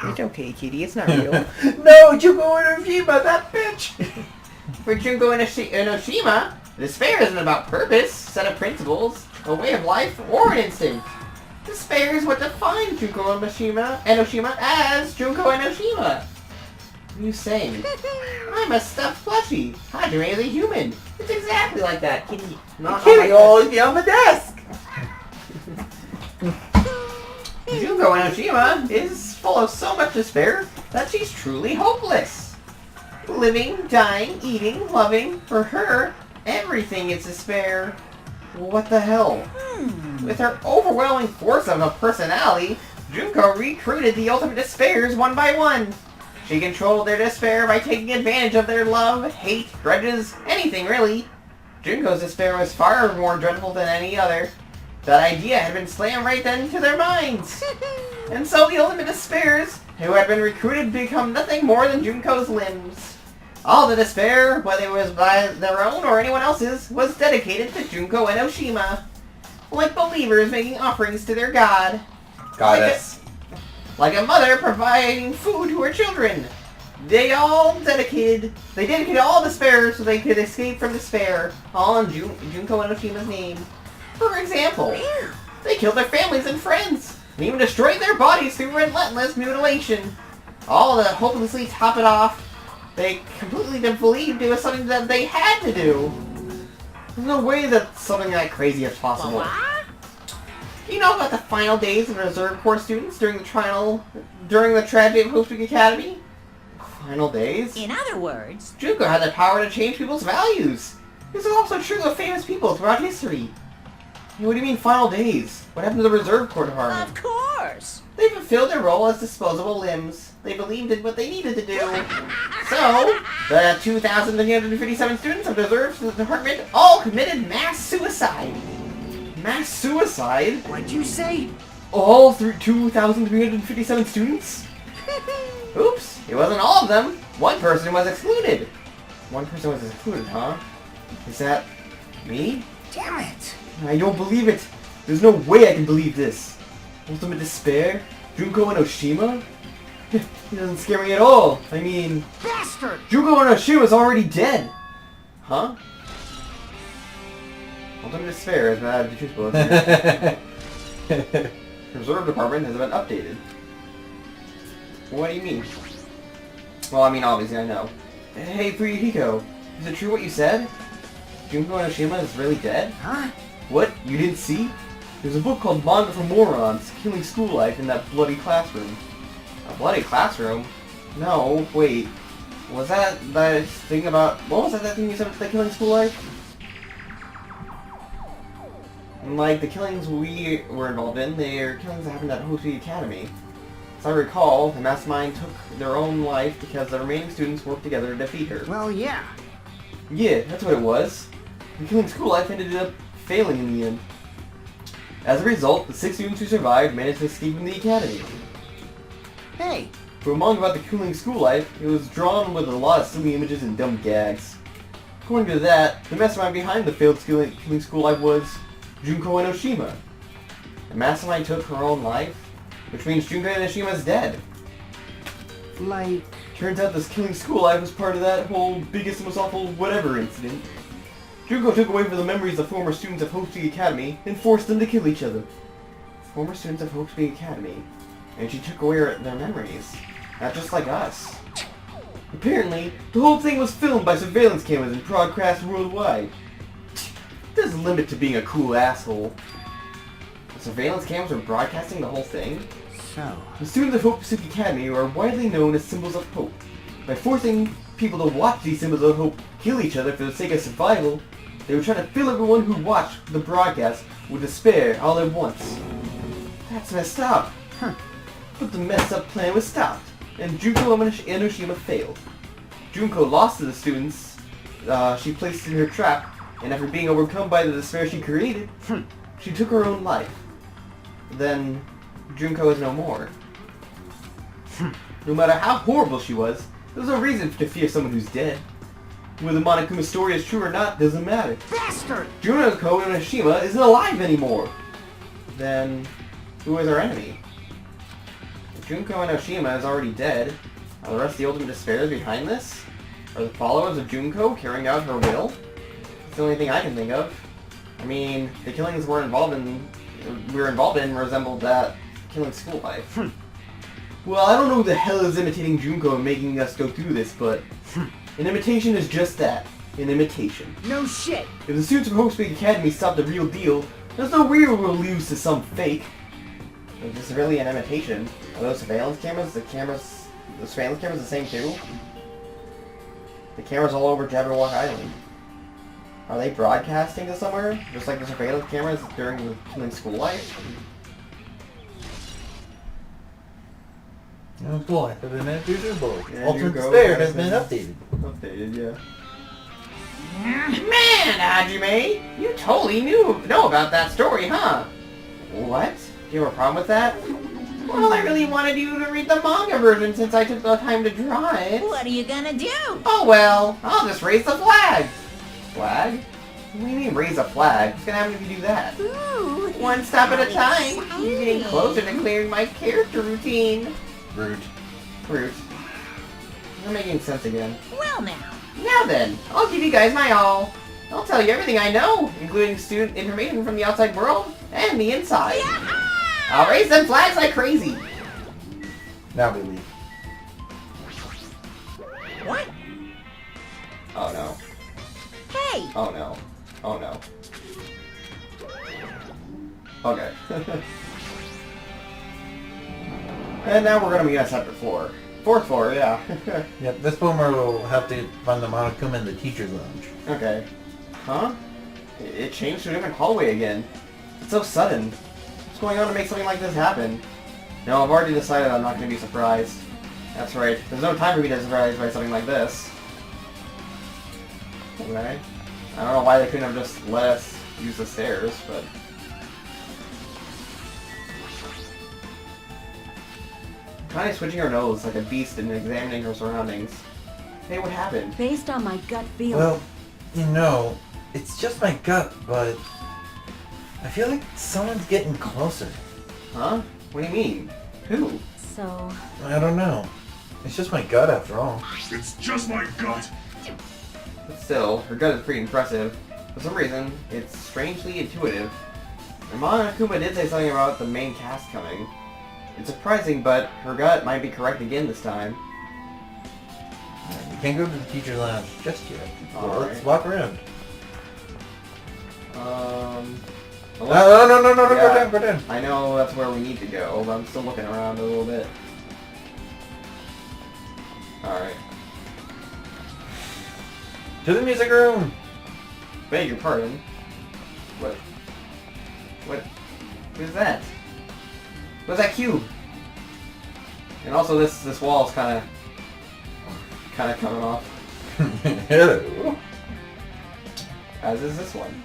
It's okay, kitty. It's not real. No, Junko Enoshima, that bitch! For Junko Enoshima, despair isn't about purpose, set of principles, a way of life, or an instinct. Despair is what defines Junko Enoshima as Junko Enoshima. What are you saying? I'm a stuffed plushie. Hajime is a human. It's exactly like that, kitty. Not on my Kitty always be on the desk! Junko Enoshima is full of so much despair that she's truly hopeless. Living, dying, eating, loving, for her, everything is despair. What the hell? With her overwhelming force of a personality, Junko recruited the Ultimate Despairs one by one. She controlled their despair by taking advantage of their love, hate, grudges, anything really. Junko's despair was far more dreadful than any other. That idea had been slammed right then into their minds. And so the Ultimate Despairs, who had been recruited, become nothing more than Junko's limbs. All the despair, whether it was by their own or anyone else's, was dedicated to Junko and Oshima. Like believers making offerings to their god. Goddess. Like a mother providing food to her children. They dedicated all despair so they could escape from despair, all in Junko and Oshima's name. For example, they killed their families and friends, and even destroyed their bodies through relentless mutilation. All to hopelessly top it off, they completely believed it was something that they had to do. There's no way that something that crazy is possible. You know about the final days of Reserve Corps students during the tragedy of Hope Academy? Final days? In other words, Junko had the power to change people's values. This is also true of famous people throughout history. Hey, what do you mean final days? What happened to the Reserve Corps department? of course. They fulfilled their role as disposable limbs. They believed in what they needed to do. So, the 2,357 students of the Reserve Department all committed mass suicide. Mass suicide? What'd you say? All 2,357 students? Oops, it wasn't all of them. One person was excluded. One person was excluded, huh? Is that me? Damn it! I don't believe it. There's no way I can believe this. Ultimate despair? Junko and Oshima? He doesn't scare me at all. I mean, Bastard! Junko and Oshima's already dead. Huh? Ultimate despair has been added to JustBored. Reserve Department has been updated. What do you mean? Well, I mean, obviously I know. Hey, Furry, is it true what you said? Junko and Oshima is really dead? Huh? What? You didn't see? There's a book called Manga for Morons, Killing School Life in that bloody classroom. A bloody classroom? No, wait. Was that thing about... What was that thing you said about the Killing School Life? Like, the killings we were involved in, they're killings that happened at Hoshi Academy. As I recall, the mastermind took their own life because the remaining students worked together to defeat her. Well, yeah. Yeah, that's what it was. The Killing School Life ended up failing in the end. As a result, the 6 students who survived managed to escape from the academy. Hey, For a manga about the Killing School Life, it was drawn with a lot of silly images and dumb gags. According to that, the mastermind behind the failed Killing School Life was Junko and Oshima. The mastermind took her own life, which means Junko and Oshima's dead. like... Turns out this Killing School Life was part of that whole biggest and most awful whatever incident. Junko took away the memories of former students of Hope Street Academy and forced them to kill each other. Former students of Hope Street Academy. And she took away their memories. Not just like us. Apparently, the whole thing was filmed by surveillance cameras and broadcast worldwide. There's a limit to being a cool asshole. The surveillance cameras were broadcasting the whole thing? So... The students of Hope Street Academy are widely known as symbols of hope. By forcing people to watch these symbols of hope kill each other for the sake of survival, they were trying to fill everyone who watched the broadcast with despair all at once. That's messed up. Huh. But the messed up plan was stopped, and Junko and Oshima failed. Junko lost to the students she placed in her trap, and after being overcome by the despair she created, she took her own life. Then, Junko is no more. No matter how horrible she was, there's no reason to fear someone who's dead. Whether Monokuma's story is true or not doesn't matter. Bastard! Junko and Oshima isn't alive anymore. Then, who is our enemy? If Junko and Oshima is already dead, are the rest of the Ultimate Despairs behind this? Are the followers of Junko carrying out her will? It's the only thing I can think of. I mean, the killings we were involved in resembled that Killing School Life. Well, I don't know who the hell is imitating Junko and making us go through this, but an imitation is just that. An imitation. No shit! If the students of Hope Street Academy stop the real deal, there's no real we'll lose to some fake. Is this really an imitation? Are those surveillance cameras? The surveillance cameras the same too? The cameras all over Jabberwock Island. Are they broadcasting to somewhere? Just like the surveillance cameras during the Killing School Life? No, cool. I have been at JustBored. Yeah, Ultimate Junko Despair has has been updated. Updated, yeah. Man, Hajime! You totally know about that story, huh? What? Do you have a problem with that? Well, I really wanted you to read the manga version since I took the time to draw it. What are you gonna do? Oh well, I'll just raise the flag. Flag? What do you mean raise a flag? What's gonna happen if you do that? Ooh, One step at a time. exciting. You're getting closer to clearing my character routine. Rude. Root. You're making sense again. Well now. Now then, I'll give you guys my all. I'll tell you everything I know, including student information from the outside world and the inside. Yeah! I'll raise them flags like crazy. Now we leave. What? Oh no. Hey! Oh no. Oh no. Okay. And now we're gonna be on a separate floor. Fourth floor, yeah. Yep, this boomer will have to find the Monokuma in the teacher's lounge. Okay. Huh? It changed to a different hallway again. It's so sudden. What's going on to make something like this happen? No, I've already decided I'm not going to be surprised. That's right. There's no time for me to be surprised by something like this. Okay. I don't know why they couldn't have just let us use the stairs, but... Kind of switching her nose like a beast and examining her surroundings. Hey, what happened? Based on my gut feeling. Well, you know, it's just my gut, but I feel like someone's getting closer. Huh? What do you mean? Who? So, I don't know. It's just my gut after all. It's just my gut. But still, her gut is pretty impressive. For some reason, it's strangely intuitive. Ramon Akuma did say something about the main cast coming. It's surprising, but her gut might be correct again this time. We can't go to the teacher's lounge just yet. Well, let's Alright. walk around. Unless- No, Yeah. go down, go down. I know that's where we need to go, but I'm still looking around a little bit. Alright. To the music room! Beg your pardon. What? What? Who's that? What's that cube? And also this wall's kinda coming off. Hello. As is this one.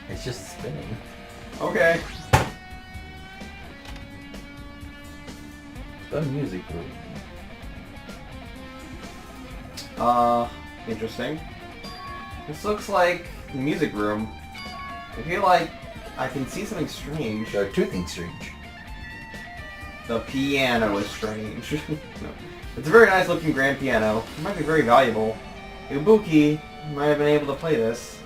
It's just spinning. Okay. The music room. Interesting. This looks like the music room. I feel like I can see something strange. There are two things strange. The piano is strange. No. It's a very nice looking grand piano. It might be very valuable. Ibuki might have been able to play this.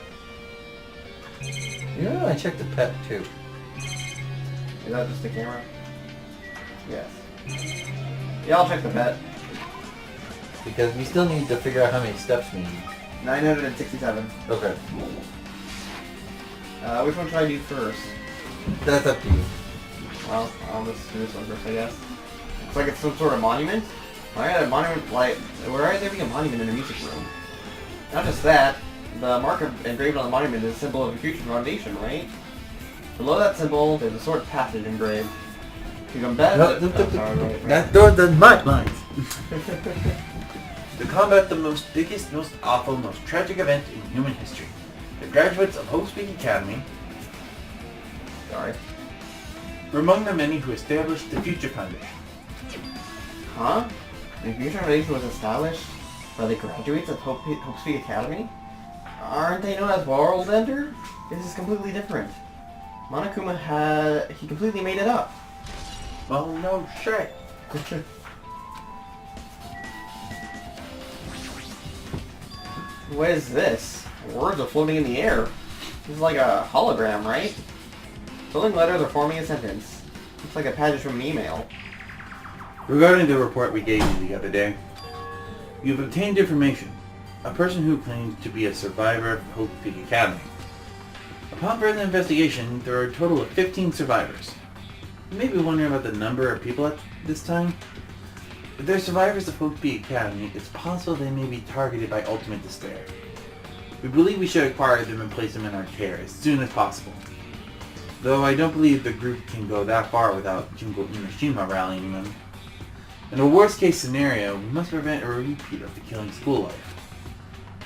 You know, I checked the pet too. Is that just the camera? Yes. Yeah, I'll check the pet. Because we still need to figure out how many steps we need. 967. Okay. Which one should I do first? That's up to you. Well, I'll just do this one first, I guess. Looks like it's some sort of monument. Why are there a monument, like, why are there being a monument in a music room? Not just that, the mark engraved on the monument is a symbol of a future foundation, right? Below that symbol, there's a sword passage engraved. You can bet That door does not lines. To combat the most biggest, most awful, most tragic event in human history, the graduates of Hope Speak Academy Sorry. Were among the many who established the Future Foundation. Huh? The future foundation was established by the graduates of Hope Speak Academy? Aren't they known as World Ender? This is completely different. Monokuma he completely made it up. Well, no shit. What is this? Words are floating in the air. This is like a hologram, right? Filling letters are forming a sentence. Looks like a passage from an email. Regarding the report we gave you the other day, you've obtained information. A person who claims to be a survivor of Hope Peak Academy. Upon further investigation, there are a total of 15 survivors. You may be wondering about the number of people at this time. If they're survivors of Hope Peak Academy, it's possible they may be targeted by ultimate despair. We believe we should acquire them and place them in our care as soon as possible. Though I don't believe the group can go that far without Junko Imashima rallying them. In a worst case scenario, we must prevent a repeat of the killing school life.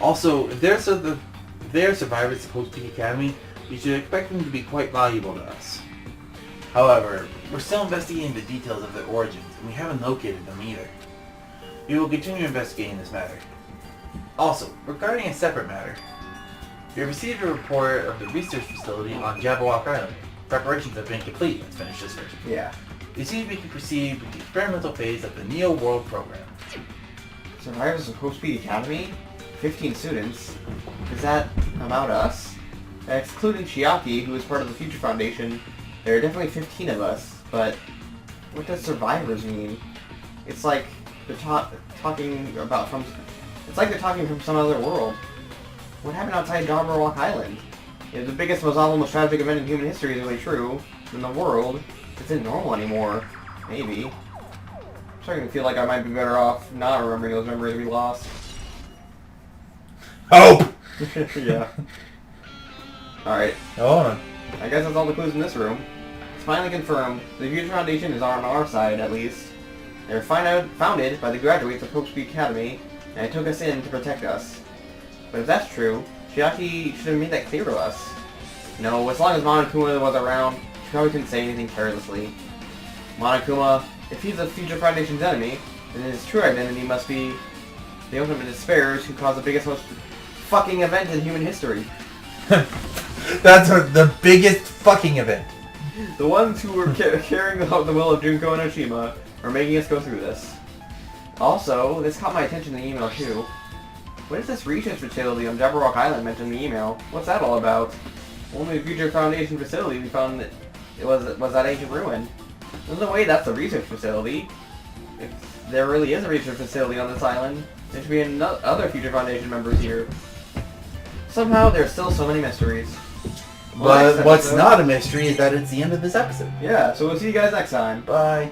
Also, if they're survivors of Hope Peak Academy, we should expect them to be quite valuable to us. However, we're still investigating the details of their origins, and we haven't located them either. We will continue investigating this matter. Also, regarding a separate matter, we have received a report of the research facility on Jabberwock Island. Preparations have been complete. Let's finish this first. Yeah. We see we can proceed with the experimental phase of the Neo World program. Survivors of Hope Speed Academy? 15 students? Is that about us? Excluding Chiaki, who is part of the Future Foundation, there are definitely 15 of us, but what does survivors mean? It's like they're talking about from... It's like they're talking from some other world. What happened outside Jabberwock Island? If the biggest, most awful, most tragic event in human history is really true, then the world isn't normal anymore. Maybe. I'm starting to feel like I might be better off not remembering those memories we lost. Hope! Yeah. Alright. Hold on. I guess that's all the clues in this room. It's finally confirmed. The Future Foundation is on our side, at least. They were founded by the graduates of Hope Speed Academy, and it took us in to protect us. But if that's true, Chiaki should have made that clear to us. No, as long as Monokuma was around, she probably couldn't say anything carelessly. Monokuma, if he's the Future Foundation's enemy, then his true identity must be the ultimate despairs who caused the biggest, most fucking event in human history. That's the biggest fucking event. The ones who were carrying the will of Junko and Oshima are making us go through this. Also, this caught my attention in the email too. What is this research facility on Jabberwock Island mentioned in the email? What's that all about? Only the Future Foundation facility we found that it was that ancient ruin. There's no way that's a research facility. If there really is a research facility on this island, there should be other Future Foundation members here. Somehow, there's still so many mysteries. But what's not a mystery is that it's the end of this episode. Yeah, so we'll see you guys next time. Bye.